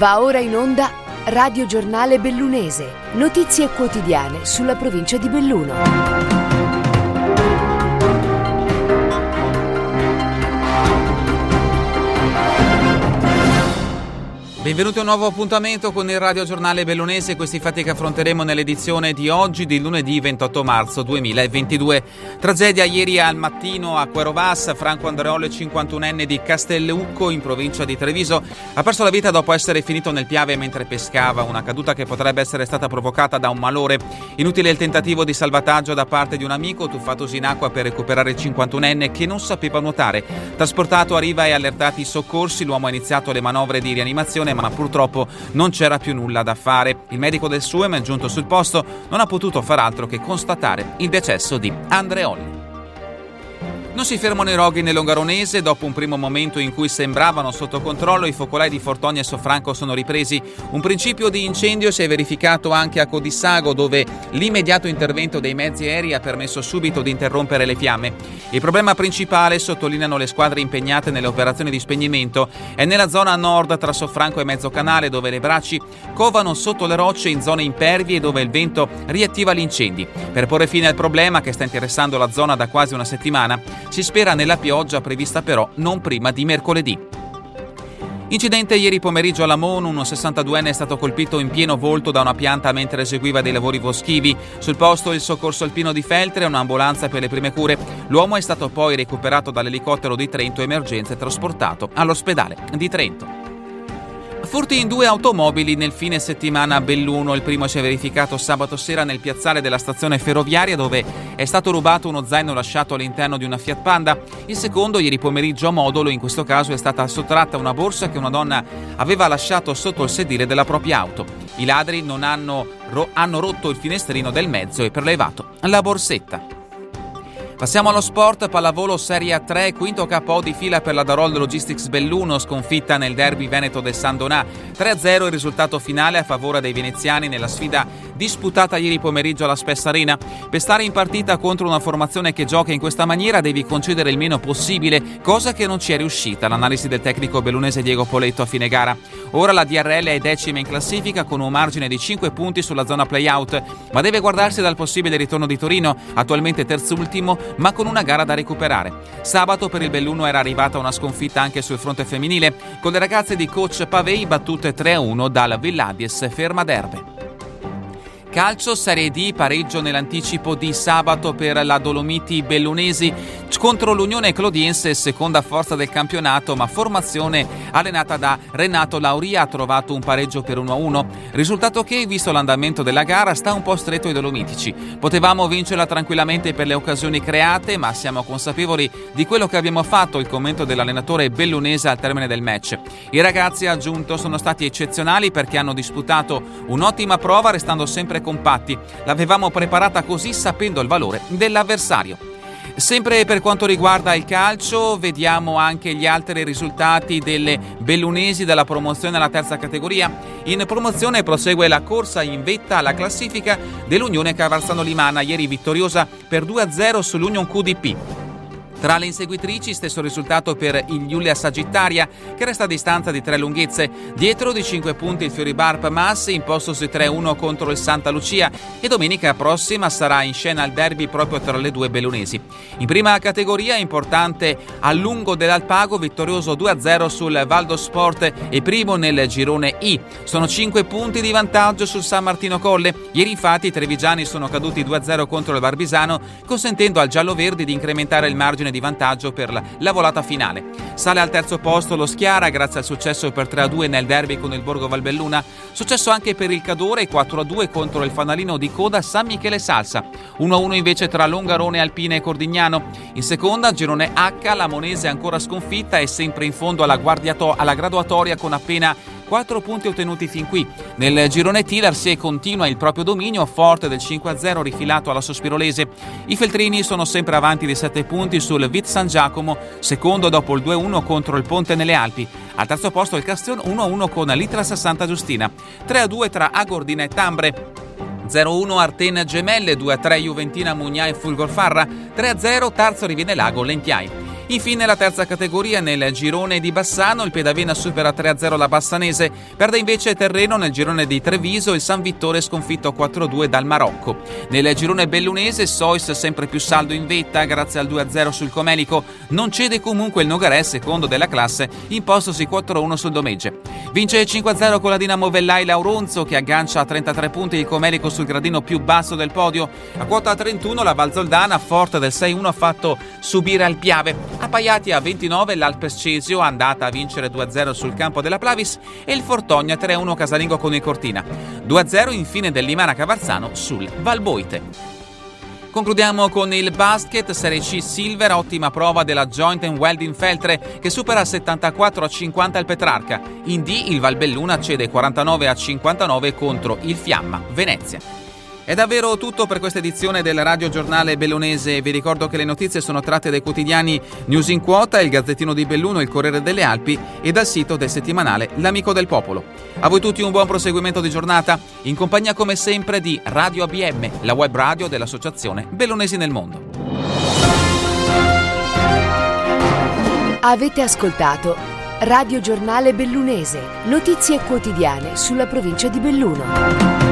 Va ora in onda Radio Giornale Bellunese. Notizie quotidiane sulla provincia di Belluno. Benvenuti a un nuovo appuntamento con il Radio Giornale Bellunese. Questi fatti che affronteremo nell'edizione di oggi, di lunedì 28 marzo 2022. Tragedia ieri al mattino a Querovas. Franco Andreoli, 51enne di Castellucco, in provincia di Treviso, ha perso la vita dopo essere finito nel Piave mentre pescava. Una caduta che potrebbe essere stata provocata da un malore. Inutile il tentativo di salvataggio da parte di un amico tuffatosi in acqua per recuperare il 51enne che non sapeva nuotare. Trasportato a riva e allertati i soccorsi, l'uomo ha iniziato le manovre di rianimazione, ma purtroppo non c'era più nulla da fare. Il medico del SUEM, giunto sul posto, non ha potuto far altro che constatare il decesso di Andreoli. Non si fermano i roghi nel Longaronese. Dopo un primo momento in cui sembravano sotto controllo, i focolai di Fortonia e Soffranco sono ripresi. Un principio di incendio si è verificato anche a Codissago, dove l'immediato intervento dei mezzi aerei ha permesso subito di interrompere le fiamme. Il problema principale, sottolineano le squadre impegnate nelle operazioni di spegnimento, è nella zona nord tra Soffranco e Mezzocanale, dove le braci covano sotto le rocce in zone impervie e dove il vento riattiva gli incendi. Per porre fine al problema, che sta interessando la zona da quasi una settimana, si spera nella pioggia prevista però non prima di mercoledì. Incidente ieri pomeriggio alla Mon. Un 62enne è stato colpito in pieno volto da una pianta mentre eseguiva dei lavori boschivi. Sul posto il soccorso alpino di Feltre e un'ambulanza per le prime cure. L'uomo è stato poi recuperato dall'elicottero di Trento Emergenze e trasportato all'ospedale di Trento. Furti in 2 automobili nel fine settimana a Belluno. Il primo si è verificato sabato sera nel piazzale della stazione ferroviaria, dove è stato rubato uno zaino lasciato all'interno di una Fiat Panda. Il secondo ieri pomeriggio a Modolo. In questo caso è stata sottratta una borsa che una donna aveva lasciato sotto il sedile della propria auto. I ladri non hanno rotto il finestrino del mezzo e prelevato la borsetta. Passiamo allo sport. Pallavolo Serie A3, quinto KO di fila per la Darol Logistics Belluno, sconfitta nel derby veneto del San Donà. 3-0 il risultato finale a favore dei veneziani nella sfida disputata ieri pomeriggio alla Spes Arena. Per stare in partita contro una formazione che gioca in questa maniera devi concedere il meno possibile, cosa che non ci è riuscita. L'analisi del tecnico bellunese Diego Poletto a fine gara. Ora la DRL è decima in classifica con un margine di 5 punti sulla zona play-out, ma deve guardarsi dal possibile ritorno di Torino, attualmente terzultimo, ma con una gara da recuperare. Sabato per il Belluno era arrivata una sconfitta anche sul fronte femminile, con le ragazze di coach Pavei battute 3-1 dal Villadies Ferma d'Erbe. Calcio Serie D, pareggio nell'anticipo di sabato per la Dolomiti Bellunesi contro l'Unione Clodiense, seconda forza del campionato, ma formazione allenata da Renato Lauria ha trovato un pareggio per 1-1, risultato che, visto l'andamento della gara, sta un po' stretto ai dolomitici. Potevamo vincerla tranquillamente per le occasioni create, ma siamo consapevoli di quello che abbiamo fatto, il commento dell'allenatore bellunese al termine del match. I ragazzi, ha aggiunto, sono stati eccezionali perché hanno disputato un'ottima prova restando sempre compatti. L'avevamo preparata così, sapendo il valore dell'avversario. Sempre per quanto riguarda il calcio, vediamo anche gli altri risultati delle bellunesi della promozione alla terza categoria. In promozione prosegue la corsa in vetta alla classifica dell'Unione Cavarzano Limana, ieri vittoriosa per 2-0 sull'Union QDP. Tra le inseguitrici, stesso risultato per il Giulia Sagittaria, che resta a distanza di 3 lunghezze. Dietro di 5 punti il Fioribarp Mas, impostosi 3-1 contro il Santa Lucia, e domenica prossima sarà in scena il derby proprio tra le due bellunesi. In prima categoria, importante a lungo dell'Alpago, vittorioso 2-0 sul Valdo Sport e primo nel girone I. Sono 5 punti di vantaggio sul San Martino Colle. Ieri infatti i trevigiani sono caduti 2-0 contro il Barbisano, consentendo al gialloverdi di incrementare il margine di vantaggio per la volata finale. Sale al terzo posto lo Schiara grazie al successo per 3-2 nel derby con il Borgo Valbelluna, successo anche per il Cadore 4-2 contro il fanalino di coda San Michele Salsa, 1-1 invece tra Longarone, Alpina e Cordignano. In seconda, girone H, la Monese ancora sconfitta e sempre in fondo alla graduatoria con appena 4 punti ottenuti fin qui. Nel girone T l'Arsie continua il proprio dominio, forte del 5-0 rifilato alla Sospirolese. I Feltrini sono sempre avanti di 7 punti sul Vit San Giacomo, secondo dopo il 2-1 contro il Ponte nelle Alpi. Al terzo posto il Castion 1-1 con l'Itras Santa Giustina. 3-2 tra Agordina e Tambre. 0-1 Arten Gemelle, 2-3 Juventina Mugnai Fulgorfarra, 3-0 Tarzo Riviene Lago Lempiai. Infine la terza categoria nel girone di Bassano, il Pedavena supera 3-0 la Bassanese, perde invece terreno nel girone di Treviso, il San Vittore sconfitto 4-2 dal Marocco. Nel girone bellunese Sois sempre più saldo in vetta grazie al 2-0 sul Comelico, non cede comunque il Nogarè, secondo della classe, impostosi 4-1 sul Domegge. Vince 5-0 con la Dinamo Vellai Lauronzo che aggancia a 33 punti il Comelico sul gradino più basso del podio. A quota 31 la Valzoldana, forte del 6-1, ha fatto subire al Piave. Appaiati a 29 l'Alpes Cesio, andata a vincere 2-0 sul campo della Plavis, e il Fortogna 3-1 casalingo con il Cortina. 2-0 infine del Limana Cavarzano sul Valboite. Concludiamo con il basket, Serie C Silver, ottima prova della Joint Welding Feltre che supera 74-50 il Petrarca. In D il Valbelluna cede 49-59 contro il Fiamma Venezia. È davvero tutto per questa edizione del Radio Giornale Bellunese. Vi ricordo che le notizie sono tratte dai quotidiani News in Quota, il Gazzettino di Belluno, il Corriere delle Alpi e dal sito del settimanale L'Amico del Popolo. A voi tutti un buon proseguimento di giornata, in compagnia come sempre di Radio ABM, la web radio dell'Associazione Bellunesi nel Mondo. Avete ascoltato Radio Giornale Bellunese, notizie quotidiane sulla provincia di Belluno.